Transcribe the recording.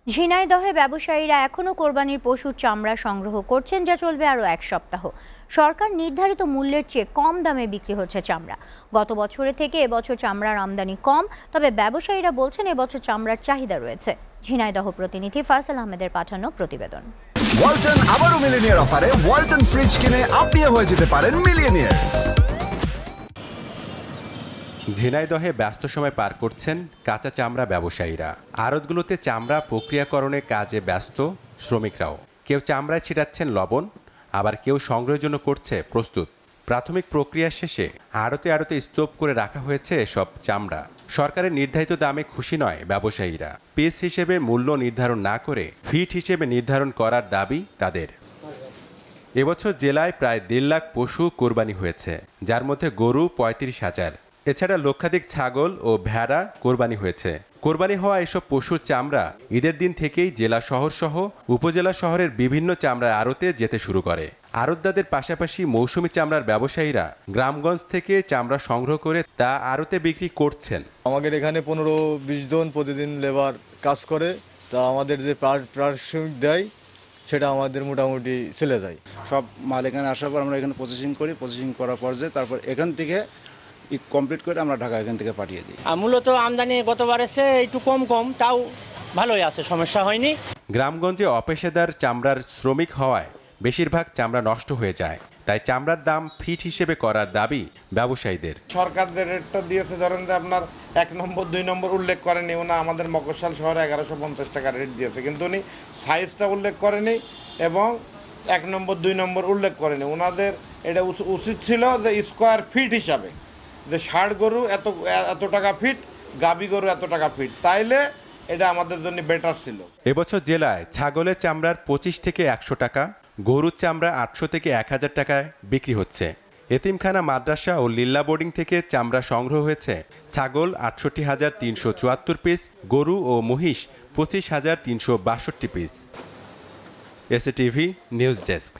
ঝিনাইদহে ব্যবসায়ীরা এখনও কোরবানির পশুর চামড়া সংগ্রহ করছেন, যা চলবে আরও এক সপ্তাহ। সরকার নির্ধারিত মূল্যের চেয়ে কম দামে বিক্রি হচ্ছে চামড়া। গত বছরের থেকে এবছর চামড়ার আমদানি কম, তবে ব্যবসায়ীরা বলছেন এবছর চামড়ার চাহিদা রয়েছে। ঝিনাইদহ প্রতিনিধি ফাসল আহমেদের পাঠানো প্রতিবেদন। ওয়ালটন আবারও মিলিনিয়ার অফারে ওয়ালটন ফ্রিজ কিনে আপনিও হয়ে যেতে পারেন মিলিয়নিয়ার। ঝিনাইদহে ব্যস্ত সময় পার করছেন কাঁচা চামড়া ব্যবসায়ীরা। আড়তগুলোতে চামড়া প্রক্রিয়াকরণের কাজে ব্যস্ত শ্রমিকরাও। কেউ চামড়ায় ছিটাচ্ছেন লবণ, আবার কেউ সংগ্রহের জন্য করছে প্রস্তুত। প্রাথমিক প্রক্রিয়া শেষে আড়তে আড়তে স্তূপ করে রাখা হয়েছে এসব চামড়া। সরকারের নির্ধারিত দামে খুশি নয় ব্যবসায়ীরা। পিস হিসেবে মূল্য নির্ধারণ না করে ফিট হিসেবে নির্ধারণ করার দাবি তাদের। এবছর জেলায় প্রায় 1.5 লাখ পশু কোরবানি হয়েছে, যার মধ্যে গরু 35,000। এছাড়া লক্ষাধিক ছাগল ও ভেড়া কোরবানি হয়েছে। কোরবানি হওয়া এসব পশুর চামড়া ঈদের দিন থেকেই জেলা শহর সহ উপজেলা শহরের বিভিন্ন চামড়ার আড়তে যেতে শুরু করে। আড়তদারদের পাশাপাশি মৌসুমি চামড়ার ব্যবসায়ীরা গ্রামগঞ্জ থেকে চামড়া সংগ্রহ করে তা আড়তে বিক্রি করছেন। আমাদের এখানে 15-20 জন প্রতিদিন লেবার কাজ করে, তা আমাদের যে পারিশ্রমিক দেয় সেটা আমাদের মোটামুটি চলে যায়। সব মাল এখানে আসার পর আমরা এখানে প্রসেসিং করি, প্রসেসিং করার পর যে তারপর এখান থেকে কমপ্লিট করে আমরা ঢাকা এখান থেকে পাঠিয়ে দিই। মূলত আমদানি গতবারের চেয়ে একটু কম, তাও ভালোই আছে, সমস্যা হয়নি। গ্রামগঞ্জে অপেশাদার চামড়ার শ্রমিক হওয়ায় বেশিরভাগ চামড়া নষ্ট হয়ে যায়, তাই চামড়ার দাম ফিট হিসেবে করার দাবি ব্যবসায়ীদের। সরকার রেটটা দিয়েছে, ধরেন যে আপনার 1 নম্বর 2 নম্বর উল্লেখ করেনি, ওনা আমাদের মফস্বল শহরে 1150 টাকা রেট দিয়েছে, কিন্তু উনি সাইজটা উল্লেখ করেনি এবং 1 নম্বর 2 নম্বর উল্লেখ করেনি। ওনাদের এটা উচিত ছিল যে স্কোয়ার ফিট হিসাবে, যে ষাঁড় গরু এত টাকা ফিট, গাবি গরু এত টাকা ফিট, তাইলে এটা আমাদের জন্য বেটার ছিল। এবছর জেলায় ছাগলের চামড়ার 25 থেকে 100 টাকা, গরুর চামড়া 800 থেকে 1000 টাকায় বিক্রি হচ্ছে। এতিমখানা, মাদ্রাসা ও লিল্লা বোর্ডিং থেকে চামড়া সংগ্রহ হয়েছে ছাগল 68,374 পিস, গরু ও মহিষ 25,362 পিস। SATV news desk.